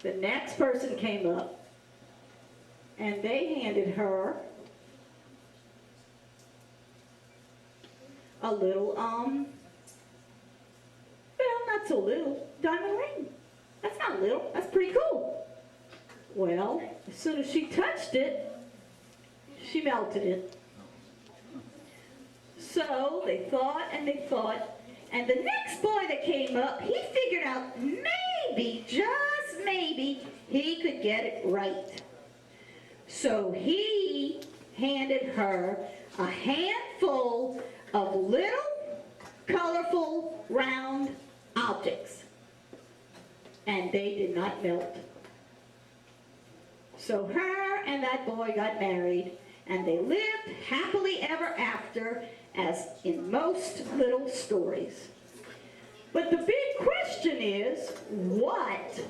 The next person came up, and they handed her a little, well, not so little, diamond ring. That's not little, that's pretty cool. Well, as soon as she touched it, she melted it. So they thought and they thought, and the next boy that came up, he figured out maybe, just maybe, he could get it right. So he handed her a handful of little, colorful, round objects. And they did not melt. So her and that boy got married, and they lived happily ever after, as in most little stories. But the big question is, what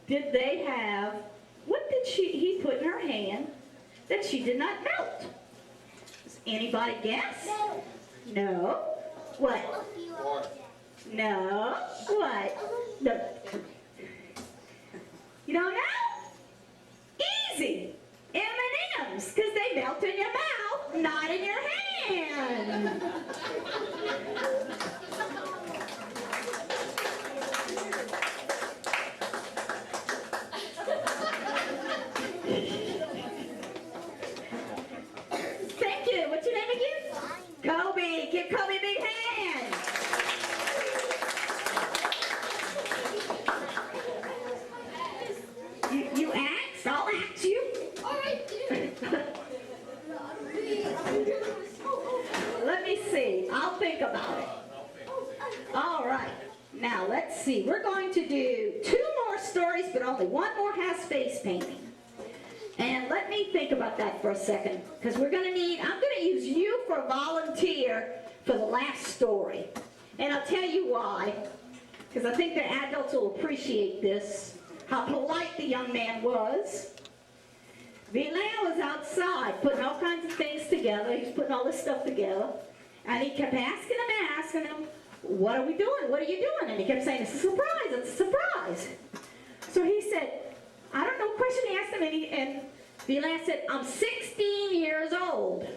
did they have, what did he put in her hand that she did not melt? Does anybody guess? No. No? What? No? What? No. You don't know? Easy. M&M's, because they melt in your mouth, not in your hand. Thank you. What's your name again? Kobe. Give Kobe a big hand. You asked, I'll ask you. All right. Let me see. I'll think about it. All right. Now, let's see. We're going to do 2 more stories, but only one more has face painting. And let me think about that for a second, because I'm going to use you for a volunteer for the last story. And I'll tell you why, because I think the adults will appreciate this, how polite the young man was. Villain was outside putting all kinds of things together. He was putting all this stuff together. And he kept asking him, what are we doing? What are you doing? And he kept saying, it's a surprise, it's a surprise. So he said, I don't know what question he asked him. And Villain said, I'm 16 years old.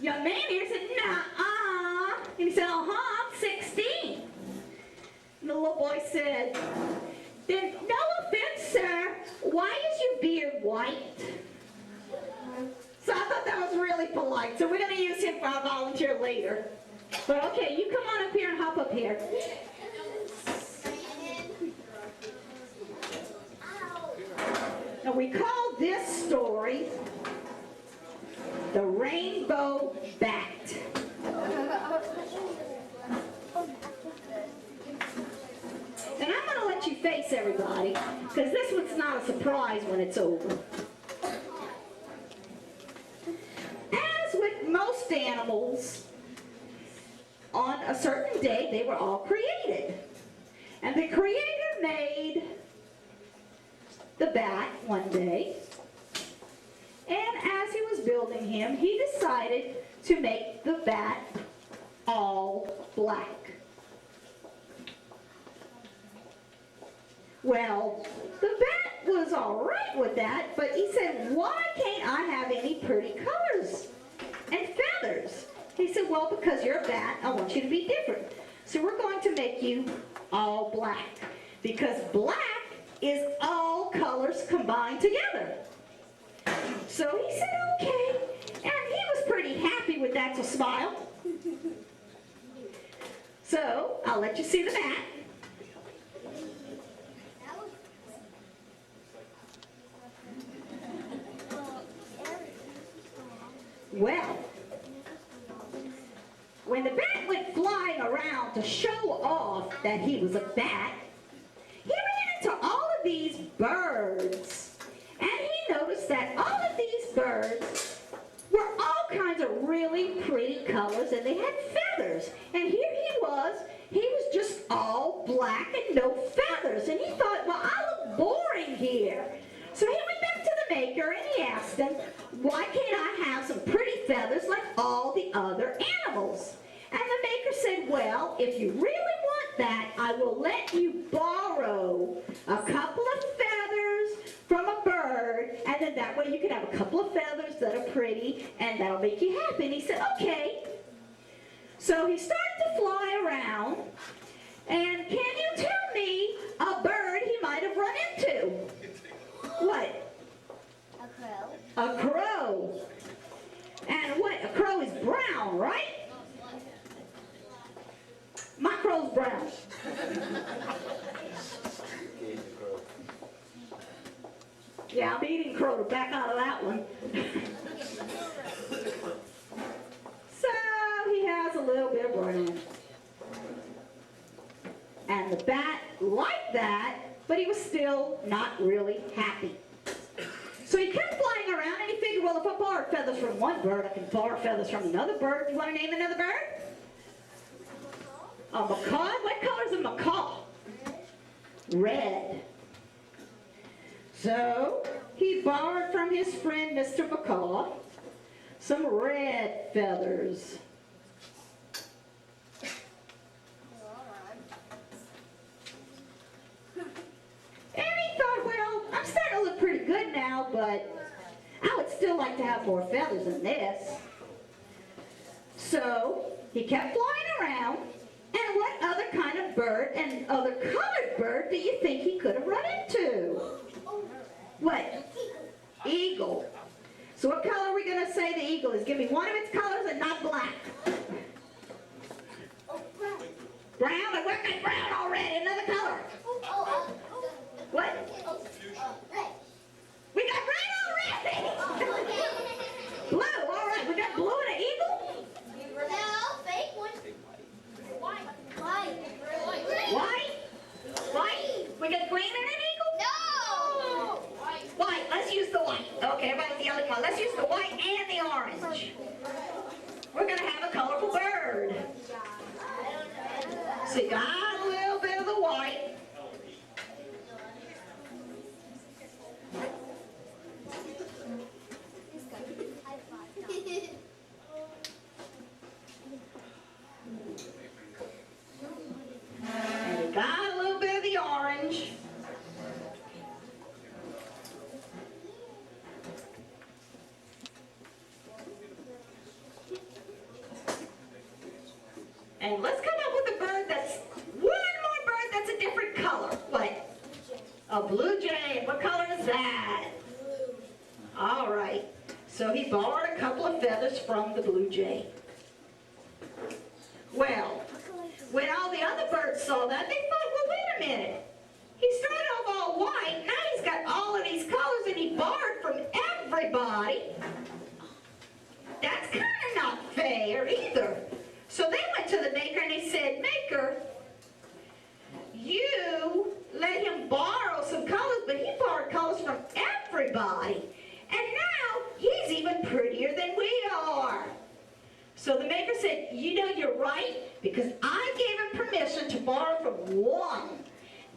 Young man here said, nah. And he said, I'm 16. And the little boy said, then no offense, sir, why is your beard white? So I thought that was really polite. So we're going to use him for our volunteer later. But okay, you come on up here and hop up here. Now we call this story The Rainbow Bat. And I'm going to let you face everybody, because this one's not a surprise when it's over. As with most animals, on a certain day, they were all created. And the Creator made the bat one day. And as he was building him, he decided to make the bat all black. Well, the bat was all right with that, but he said, why can't I have any pretty colors and feathers? He said, well, because you're a bat, I want you to be different. So we're going to make you all black, because black is all colors combined together. So he said, okay, and he was pretty happy with that, so smile. So I'll let you see the bat. Well, when the bat went flying around to show off that he was a bat, he ran into all of these birds. And he noticed that all of these birds were all kinds of really pretty colors, and they had feathers. And here he was just all black and no feathers. And he thought, well, I look boring here. So he went back to the maker and he asked him, why can't I have some pretty feathers like all the other animals? And the maker said, well, if you really want that, I will let you borrow borrow a couple of feathers from a bird, and then that way you can have a couple of feathers that are pretty, and that'll make you happy. And he said, okay. So he started to fly around, and can you tell me a bird he might have run into? What? A crow. A crow. And what? A crow is brown, right? My crow's brown. Yeah, I'm eating crow to back out of that one. So he has a little bit of run. And the bat liked that, but he was still not really happy. So he kept flying around, and he figured, well, if I borrow feathers from one bird, I can borrow feathers from another bird. You want to name another bird? A macaw? What color is a macaw? Red. So he borrowed from his friend, Mr. Macaw, some red feathers. And he thought, well, I'm starting to look pretty good now, but I would still like to have more feathers than this. So he kept flying around, and what other kind of bird and other colored bird do you think he could have run into? What? Eagle. So what color are we going to say the eagle is? Give me one of its colors and not black. Brown? And we're got brown already. Another color. What? We got red already. Blue. All right. We got blue and an eagle? No, fake one. White. White? We got green and an eagle? No. White. Let's use the white. Okay, everybody's yelling one. Let's use the white and the orange. We're going to have a colorful bird. So you got a little bit of the white. And you got a little bit of the orange. And let's come up with a bird that's, one more bird that's a different color. What? A blue jay. What color is that? All right. So he borrowed a couple of feathers from the blue jay. Well, when all the other birds saw that, they thought, well, wait a minute. He started off all white. Now he's got all of these colors, and he borrowed from everybody. That's kind of not fair either. So they went to the maker and they said, Maker, you let him borrow some colors, but he borrowed colors from everybody. And now he's even prettier than we are. So the maker said, you know, you're right, because I gave him permission to borrow from one,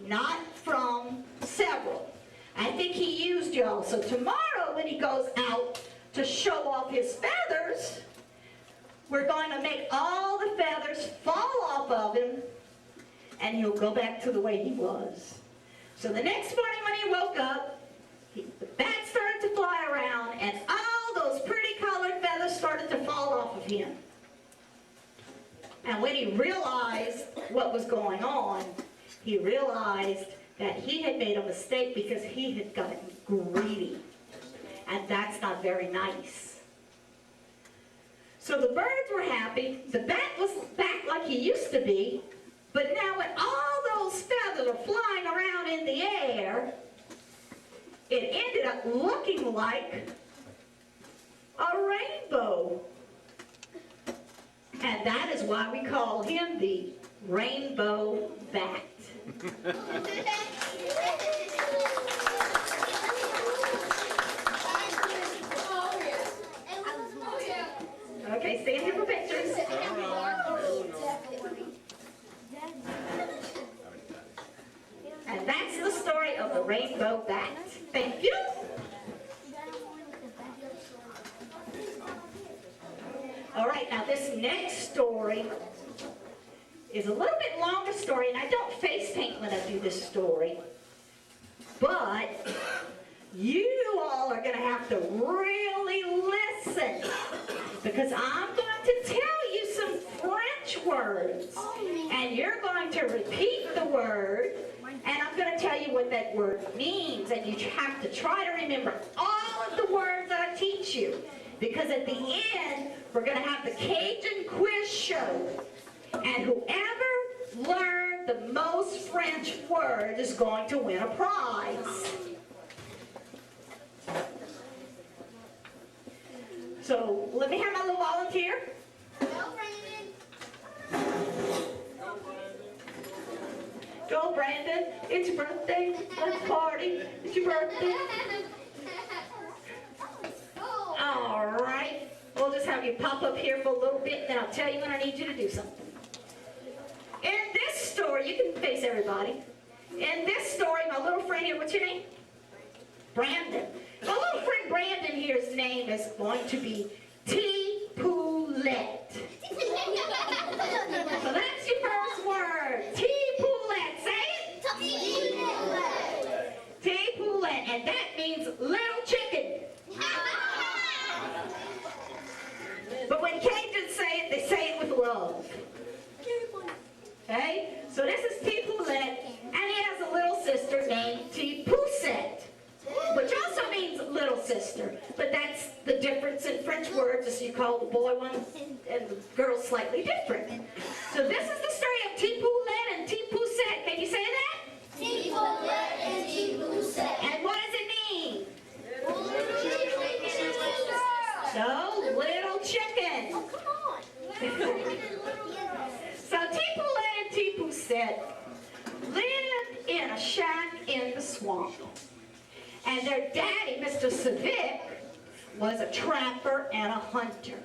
not from several. I think he used y'all. So tomorrow when he goes out to show off his feathers, we're going to make all the feathers fall off of him, and he'll go back to the way he was. So the next morning when he woke up, the bat started to fly around, and all those pretty colored feathers started to fall off of him. And when he realized what was going on, he realized that he had made a mistake because he had gotten greedy. And that's not very nice. So the birds were happy. The bat was back like he used to be. But now when all those feathers are flying around in the air, it ended up looking like a rainbow. And that is why we call him the rainbow bat. Okay, stand here for pictures. And that's the story of the rainbow bat. Thank you. All right, now this next story is a little bit longer story, and I don't face paint when I do this story. But you all are going to have to really listen, because I'm going to tell you some French words, and you're going to repeat the word, and I'm going to tell you what that word means, and you have to try to remember all of the words that I teach you, because at the end, we're going to have the Cajun quiz show, and whoever learned the most French words is going to win a prize. So let me have my little volunteer. Go, Brandon. Go, Brandon. It's your birthday. Let's party. It's your birthday. All right. We'll just have you pop up here for a little bit, and then I'll tell you when I need you to do something. In this story, you can face everybody. In this story, my little friend here, what's your name? Brandon. My little friend Brandon here's name is going to be T. Poulette. So that's your first word. T. Poulette. Say it. T. Poulette. And that means little chicken. But when Cajuns say it, they say it with love. Okay? So this is T. Poulette, and he has a little sister named T. Poussette, which also means little sister. But that's the difference in French words, as you call the boy one and the girl slightly different. So this is the story of T. Poulette and T. Poussette. Can you say that? T. Poulette and T. Poussette. And what does it mean? So, little chicken. oh, come on. So T. Poulette and T. Poussette lived in a shack in the swamp. And their daddy, Mr. Civic, was a trapper and a hunter.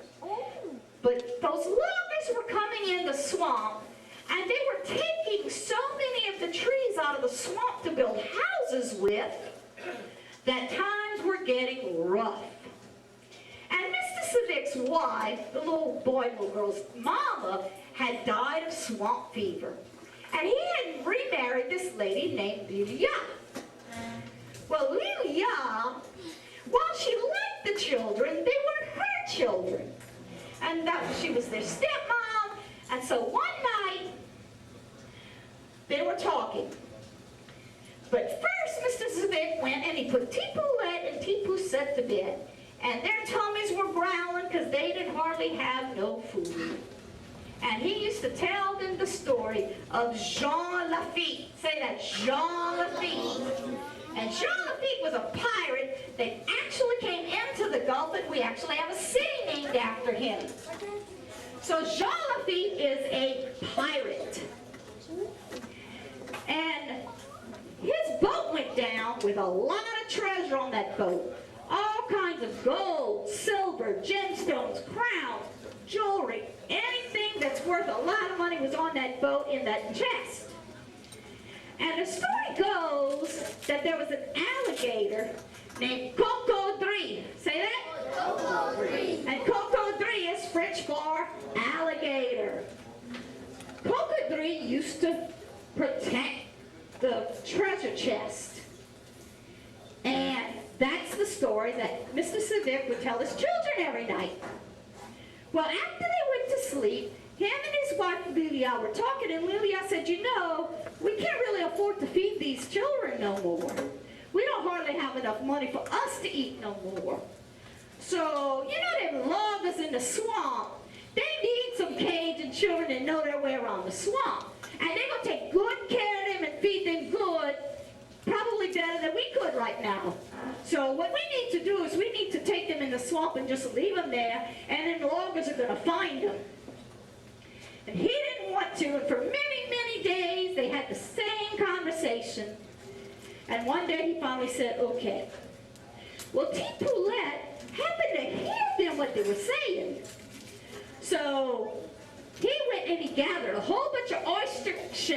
But those loggers were coming in the swamp, and they were taking so many of the trees out of the swamp to build houses with that times were getting rough. And Mr. Civic's wife, the little boy and little girl's mama, had died of swamp fever. And he had remarried this lady named Lilia. Well, Lilia, while she liked the children, they weren't her children. And she was their stepmom. And so one night, they were talking. But first, Mr. Civic went and he put T. Poulette and T. Poussette to bed. And their tummies were growling because they didn't hardly have no food. And he used to tell them the story of Jean Lafitte. Say that, Jean Lafitte. And Jean Lafitte was a pirate that actually came into the Gulf, and we actually have a city named after him. So Jean Lafitte is a pirate. And his boat went down with a lot of treasure on that boat. All kinds of gold, silver, gemstones, crowns, jewelry, anything that's worth a lot of money was on that boat in that chest. And the story goes that there was an alligator named Cocodrie. Say that? Cocodrie. And Cocodrie is French for alligator. Cocodrie used to protect the treasure chest. And that's the story that Mr. Civic would tell his children every night. Well, after they went to sleep, him and his wife Lilia were talking, and Lilia said, you know, we can't really afford to feed these children no more. We don't hardly have enough money for us to eat no more. So, you know them loggers in the swamp, they need some Cajun children that know their way around the swamp. And they're going to take good care of them and feed them good, probably better than we could right now. So what we need to do is we need to take them in the swamp and just leave them there, and then the loggers are going to find them. And he didn't want to, and for many, many days they had the same conversation. And one day he finally said, okay. Well, T. Poulette happened to hear them what they were saying. So he went and he gathered a whole bunch of oyster shells